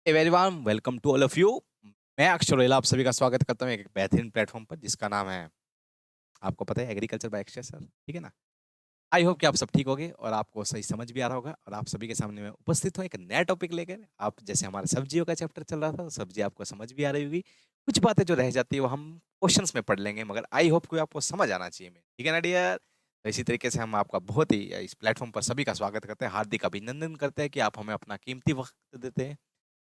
A very warm welcome to all of you. मैं अक्षर रेला आप सभी का स्वागत करता हूँ एक बेहतरीन प्लेटफॉर्म पर जिसका नाम है, आपको पता है, एग्रीकल्चर बाय अक्षय सर। ठीक है ना? आई होप कि आप सब ठीक होंगे और आपको सही समझ भी आ रहा होगा और आप सभी के सामने मैं उपस्थित हूँ एक नया टॉपिक लेकर। आप जैसे हमारे सब्जियों का चैप्टर चल रहा था, सब्जी आपको समझ भी आ रही होगी। कुछ बातें जो रह जाती है वो हम क्वेश्चंस में पढ़ लेंगे, मगर आई होप कि आपको समझ आना चाहिए में। ठीक है ना डियर? तो इसी तरीके से हम आपका बहुत ही इस प्लेटफॉर्म पर सभी का स्वागत करते हैं, हार्दिक अभिनंदन करते हैं कि आप हमें अपना कीमती वक्त देते हैं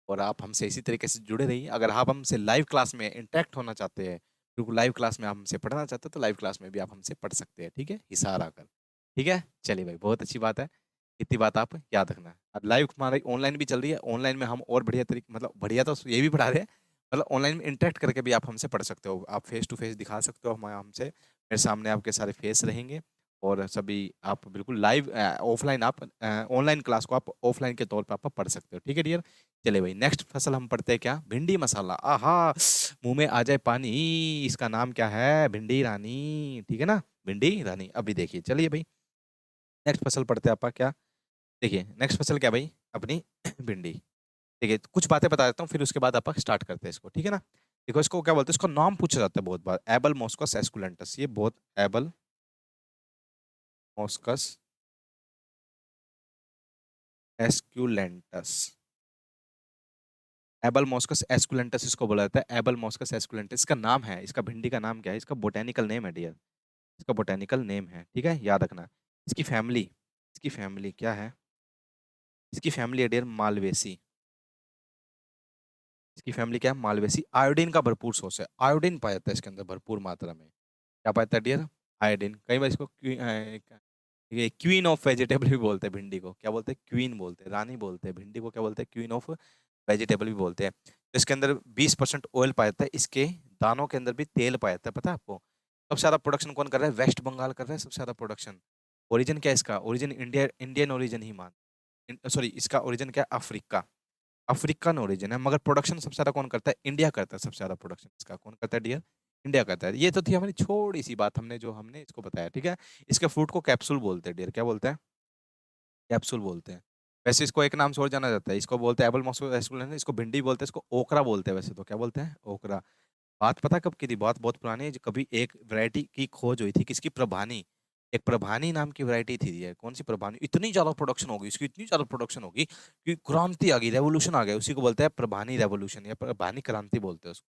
और आप हमसे इसी तरीके से जुड़े रहिए। अगर आप हमसे लाइव क्लास में इंटरेक्ट होना चाहते हैं, बिल्कुल लाइव क्लास में आप हमसे पढ़ना चाहते हैं, तो लाइव क्लास में भी आप हमसे पढ़ सकते हैं, ठीक है? हिसार आकर। ठीक है? चलिए भाई, बहुत अच्छी बात है। इतनी बात आप याद रखना। अब लाइव हमारी ऑनलाइन भी चल रही है, ऑनलाइन में हम और बढ़िया तरीके, मतलब बढ़िया तो ये भी पढ़ा रहे हैं, मतलब ऑनलाइन में इंटरेक्ट करके भी आप हमसे पढ़ सकते हो। आप फेस टू फेस दिखा सकते हो हम हमसे, मेरे सामने आपके सारे फेस रहेंगे और सभी आप बिल्कुल लाइव ऑफलाइन आप ऑनलाइन क्लास को आप ऑफलाइन के तौर पे आप पढ़ सकते हो। ठीक है डियर? चलिए भाई, नेक्स्ट फसल हम पढ़ते हैं क्या? भिंडी मसाला। आहा, मुंह में आ जाए पानी। इसका नाम क्या है? भिंडी रानी। ठीक है ना? भिंडी रानी। अभी देखिए, चलिए भाई, नेक्स्ट फसल पढ़ते हैं आपका क्या? देखिए, नेक्स्ट फसल क्या भाई? अपनी भिंडी। ठीक है, तो कुछ बातें बता देता हूँ, फिर उसके बाद आप स्टार्ट करते हैं इसको। ठीक है ना? देखो, इसको क्या बोलते हैं, इसको नाम पूछा जाता है बहुत बार, एबल मॉस्कस एस्कुलेंटस। ये बहुत, एबल मॉस्कस एस्कुलेंटस, एबल मॉस्कस एस्कुलेंटस इसको बोला जाता है। एबल मॉस्कस एस्कुलेंटस इसका नाम है, इसका भिंडी का नाम क्या है? इसका बोटेनिकल नेम है डियर, इसका बोटेनिकल नेम है। ठीक है, याद रखना। इसकी फैमिली क्या है? इसकी फैमिली है डियर मालवेसी। इसकी फैमिली क्या है? मालवेसी। आयोडीन का भरपूर सोर्स है, आयोडीन पाया जाता है इसके अंदर भरपूर मात्रा में। क्या पाया जाता है डियर? आयोडीन। कई बार इसको ये क्वीन ऑफ वेजिटेबल भी बोलते हैं भिंडी को। क्या बोलते हैं? क्वीन बोलते हैं, रानी बोलते हैं भिंडी को। क्या बोलते हैं? क्वीन ऑफ वेजिटेबल भी बोलते हैं। तो इसके अंदर 20% ऑयल पाया जाता है, इसके दानों के अंदर भी तेल पाया जाता है। पता है आपको? सबसे ज्यादा प्रोडक्शन कौन कर रहा है? वेस्ट बंगाल कर रहा है सबसे ज्यादा प्रोडक्शन। ओरिजिन क्या है इसका? ओरिजिन इंडिया, इंडियन ओरिजिन ही मान, सॉरी, इसका ओरिजिन क्या है? अफ्रीका, अफ्रीकन ओरिजिन है, मगर प्रोडक्शन सबसे ज्यादा कौन करता है? इंडिया करता है। सबसे ज्यादा प्रोडक्शन इसका कौन करता है डियर? इंडिया करता है। ये तो थी हमारी छोटी सी बात, हमने जो हमने इसको बताया। ठीक है? इसके फ्रूट को कैप्सूल बोलते हैं डियर। क्या बोलते हैं? कैप्सूल बोलते हैं। वैसे इसको एक नाम से और जाना जाता है, इसको बोलते हैं एबल मॉस्को एस्कुलेंटस, इसको भिंडी बोलते हैं, इसको ओकरा बोलते हैं। वैसे तो क्या बोलते हैं? ओकरा। बात पता कब की थी? बात बहुत पुरानी है। कभी एक वैरायटी की खोज हुई थी, किसकी? प्रभानी। एक प्रभानी नाम की वैरायटी थी ये। कौन सी प्रभानी? इतनी ज्यादा प्रोडक्शन होगी इसकी, इतनी ज्यादा प्रोडक्शन होगी कि क्रांति आ गई, रेवोल्यूशन आ गया। उसी को बोलते हैं प्रभानी रेवोल्यूशन या प्रभानी क्रांति बोलते हैं उसको।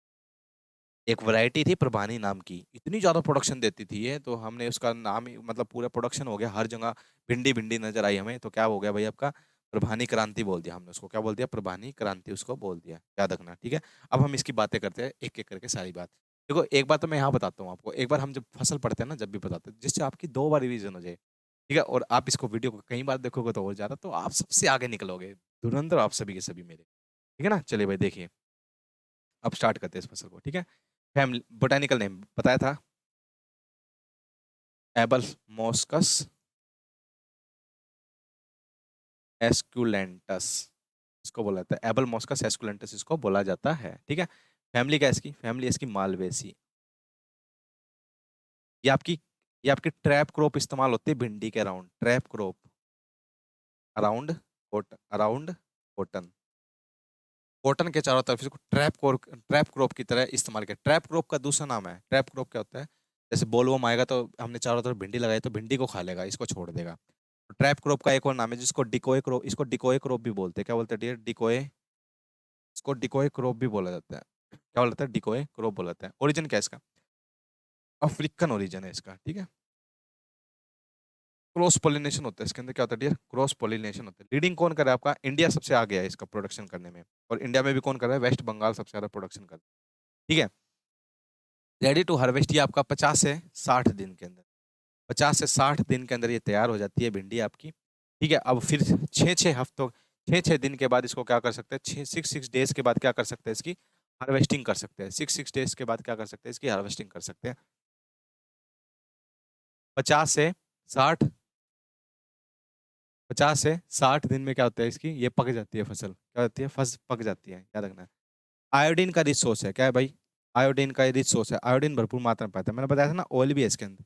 एक वैरायटी थी प्रभानी नाम की, इतनी ज्यादा प्रोडक्शन देती थी ये, तो हमने उसका नाम ही, मतलब पूरा प्रोडक्शन हो गया हर जगह, भिंडी भिंडी नजर आई हमें, तो क्या हो गया भाई आपका? प्रभानी क्रांति बोल दिया हमने उसको। क्या बोल दिया? प्रभानी क्रांति उसको बोल दिया। याद रखना, ठीक है? अब हम इसकी बातें करते हैं एक एक करके सारी बात। देखो, एक बात तो मैं यहाँ बताता हूँ आपको, एक बार हम जब फसल पढ़ते हैं ना, जब भी बताते हैं, जिससे आपकी 2 बार रिवीजन हो जाए। ठीक है? और आप इसको वीडियो को कई बार देखोगे तो और ज्यादा, तो आप सबसे आगे निकलोगे, धुरंधर आप सभी के सभी मेरे। ठीक है ना? चलिए भाई, देखिए, अब स्टार्ट करते हैं इस फसल को। ठीक है? फैमिली बोटानिकल नेम बताया था, एबल मॉस्कस एस्कुलेंटस इसको बोला जाता है। एबल मॉस्कस एस्कुलेंटस इसको बोला जाता है। ठीक है? फैमिली क्या है इसकी? फैमिली इसकी मालवेसी। ये आपकी ये आपकी ट्रैप क्रॉप इस्तेमाल होती है भिंडी के around, trap crop around cotton, around cotton, cotton के चारों तरफ इसको ट्रैप क्रॉप की तरह इस्तेमाल किया। ट्रैप क्रॉप का दूसरा नाम है, ट्रैप क्रॉप क्या होता है? जैसे बोलवम आएगा तो हमने चारों तरफ भिंडी लगाई तो भिंडी को खा लेगा, इसको छोड़ देगा। तो ट्रैप क्रॉप का एक और नाम है जिसको डिकोय क्रॉप, इसको डिकोय क्रॉप भी बोलते हैं। क्या बोलते हैं डियर? डिकोय, इसको डिकोय क्रॉप भी बोला जाता है। क्या बोला जाता है? डिकोय क्रॉप बोला जाता है। ओरिजिन क्या है इसका? अफ्रीकन ओरिजिन है इसका। ठीक है? क्रॉस पोलिनेशन होता है इसके अंदर। क्या होता है डियर? क्रॉस पोलिनेशन होता है। लीडिंग कौन कर रहा है आपका? इंडिया सबसे आगे है इसका प्रोडक्शन करने में, और इंडिया में भी कौन कर रहा है? वेस्ट बंगाल सबसे ज्यादा प्रोडक्शन कर रहा है। ठीक है? रेडी टू हार्वेस्ट ये आपका 50 से 60 दिन के अंदर, 50 से 60 दिन के अंदर ये तैयार हो जाती है भिंडी आपकी। ठीक है? अब फिर 6-6 हफ्तों, 6-6 दिन के बाद इसको क्या कर सकते हैं? 6-6 डेज के बाद क्या कर सकते हैं? इसकी हार्वेस्टिंग कर सकते हैं। 6-6 डेज के बाद क्या कर सकते हैं? इसकी हार्वेस्टिंग कर सकते हैं। 50 से 60, 50 से 60 दिन में क्या होता है इसकी? ये पक जाती है फसल। क्या होती है? फसल पक जाती है। याद रखना है। आयोडीन का रिच सोर्स है। क्या है भाई? आयोडीन का रिच सोर्स है। आयोडीन भरपूर मात्रा में पाता है। मैंने बताया था ना, ऑयल भी है इसके अंदर,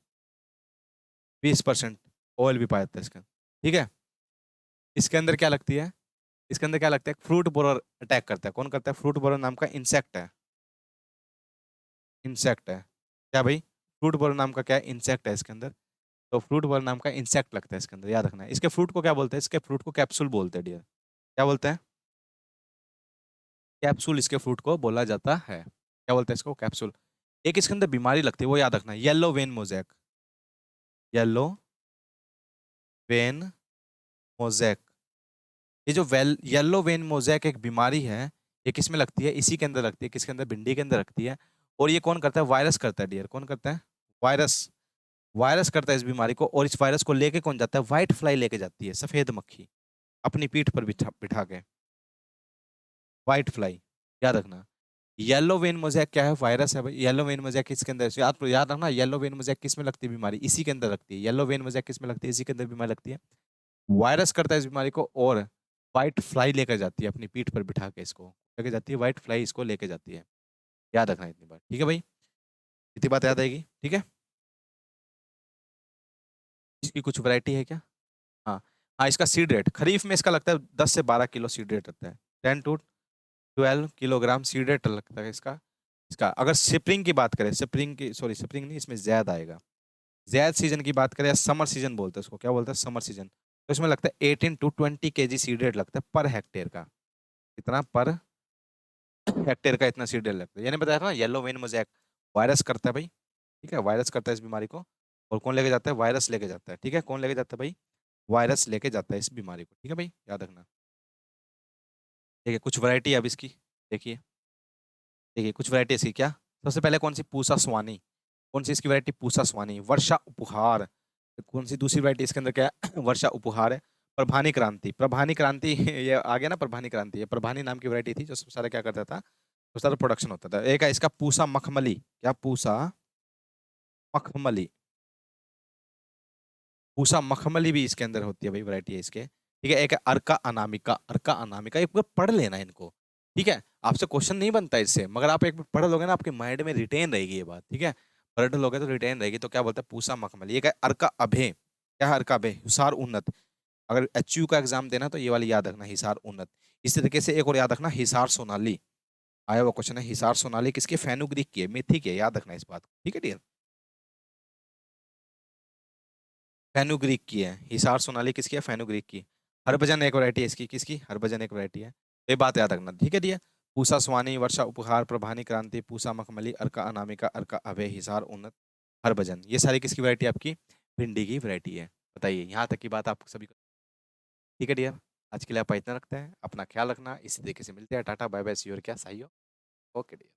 20% ऑयल भी पाया जाता है इसके अंदर। ठीक है? इसके अंदर क्या लगती है? इसके अंदर क्या लगता है, फ्रूट बोरर अटैक करता है। कौन करता है? फ्रूट बोरर नाम का इंसेक्ट है, इंसेक्ट है क्या भाई? फ्रूट बोरर नाम का क्या है? इंसेक्ट है इसके अंदर। तो फ्रूट बोरर नाम का इंसेक्ट लगता है इसके अंदर, याद रखना है। इसके फ्रूट को क्या बोलते हैं? इसके फ्रूट को कैप्सूल बोलते हैं डियर। क्या बोलते हैं? कैप्सूल इसके फ्रूट को बोला जाता है। क्या बोलते हैं इसको? कैप्सूल। एक इसके अंदर बीमारी लगती है, वो याद रखना, yellow vein mosaic. Yellow vein mosaic. ये जो वेल येलो वेन मोजैक एक बीमारी है, ये किस में लगती है? इसी के अंदर लगती है। किसके अंदर? भिंडी के अंदर लगती है। और ये कौन करता है? वायरस करता है डियर। कौन करता है? वायरस। वायरस करता है इस बीमारी को। और इस वायरस को लेके कौन जाता है? व्हाइट फ्लाई लेके जाती है, सफेद मक्खी, अपनी पीठ पर बिठा बिठा के। व्हाइट फ्लाई, याद रखना। येलो वेन मोजैक क्या है? वायरस है भाई। येलो वेन मोजैक किसके अंदर? याद याद रखना, येलो वेन मोजैक किस में लगती है बीमारी? इसी के अंदर लगती है। येलो वेन मोजैक किस में लगती है? इसी के अंदर बीमारी लगती है। वायरस करता है इस बीमारी को, और व्हाइट फ्लाई लेकर जाती है अपनी पीठ पर बिठा के, इसको लेके जाती है, व्हाइट फ्लाई इसको लेके जाती है। याद रखना इतनी बात, ठीक है भाई? इतनी बात याद आएगी, ठीक है? इसकी कुछ वैरायटी है क्या? हाँ। हाँ, इसका सीड रेट खरीफ में इसका लगता है 10 से 12 किलो सीड रेट रहता है। 10 to 12 किलोग्राम सीड रेट लगता है इसका। इसका अगर स्प्रिंग की बात करें, स्प्रिंग की, सॉरी स्प्रिंग नहीं, इसमें जैद आएगा। जैद सीजन की बात करें, या समर सीजन बोलते हैं उसको, क्या बोलते हैं? Summer season. तो इसमें लगता है 18 to 20 kg सीड रेट लगता है पर हेक्टेयर का। इतना पर हेक्टेयर का इतना सीड रेट लगता है। यानी बताया था ना, येलो वेन मोजैक वायरस करता है भाई। ठीक है, वायरस करता है इस बीमारी को। और कौन लेके जाता है? वायरस लेके जाता है। ठीक है, कौन लेके जाता है भाई? वायरस लेके जाता है इस बीमारी को। ठीक है भाई, याद रखना। देखिए कुछ वैरायटी है अब इसकी। देखिए, देखिए कुछ वैरायटी इसकी क्या। सबसे पहले कौन सी? पूसा स्वानी। कौन सी इसकी वैरायटी? पूसा स्वानी। वर्षा उपहार। कौन सी दूसरी वैरायटी इसके अंदर क्या है? वर्षा उपहार है। प्रभानी क्रांति, प्रभानी क्रांति ये आ गया ना, प्रभानी क्रांति। ये प्रभानी नाम की वैरायटी थी, जो सबसे सारा क्या करता था? सबसे सारा प्रोडक्शन होता था। एक है इसका पूसा मखमली। क्या? पूसा मखमली। पूसा मखमली भी इसके अंदर होती है भाई, वैरायटी है इसके। ठीक है, एक है अर्का अनामिका। अर्का अनामिका, एक बार पढ़ लेना इनको। ठीक है, आपसे क्वेश्चन नहीं बनता इससे, मगर आप एक बार पढ़ लोगे ना, आपके माइंड में रिटेन रहेगी ये बात। ठीक है, पढ़ लोगे तो रिटेन रहेगी। तो क्या बोलते हैं? पूसा मखमली। एक है अर्का अभे। क्या है? अर्का अभे, हिसार उन्नत। अगर एचयू का एग्जाम देना तो ये वाली याद रखना, हिसार उन्नत। इसी तरीके से एक और याद रखना, हिसार सोनाली। आया हुआ क्वेश्चन है, हिसार सोनाली किसके? फेनुग्रीक की है, मेथी की है, याद रखना इस बात को। ठीक है डियर, फेनुग्रीक की है। हिसार सोनाली किसकी है? फेनुग्रीक की। हरभजन एक वैरायटी है इसकी। किसकी? हरभजन एक वैरायटी है। ये बात याद रखना, ठीक है डियर। पूसा स्वानी, वर्षा उपहार, प्रभानी क्रांति, पूसा मखमली, अर्का अनामिका, अर्का अभय, हिसार उन्नत, हरभजन, ये सारी किसकी वैरायटी? आपकी भिंडी की वैरायटी है। बताइए, यहाँ तक की बात आप सभी को ठीक है डियर? आज के लिए आप इतना रखते हैं, अपना ख्याल रखना। इसी तरीके से मिलते हैं। टाटा बाय बाय, सी और क्या, सही हो। Okay dear.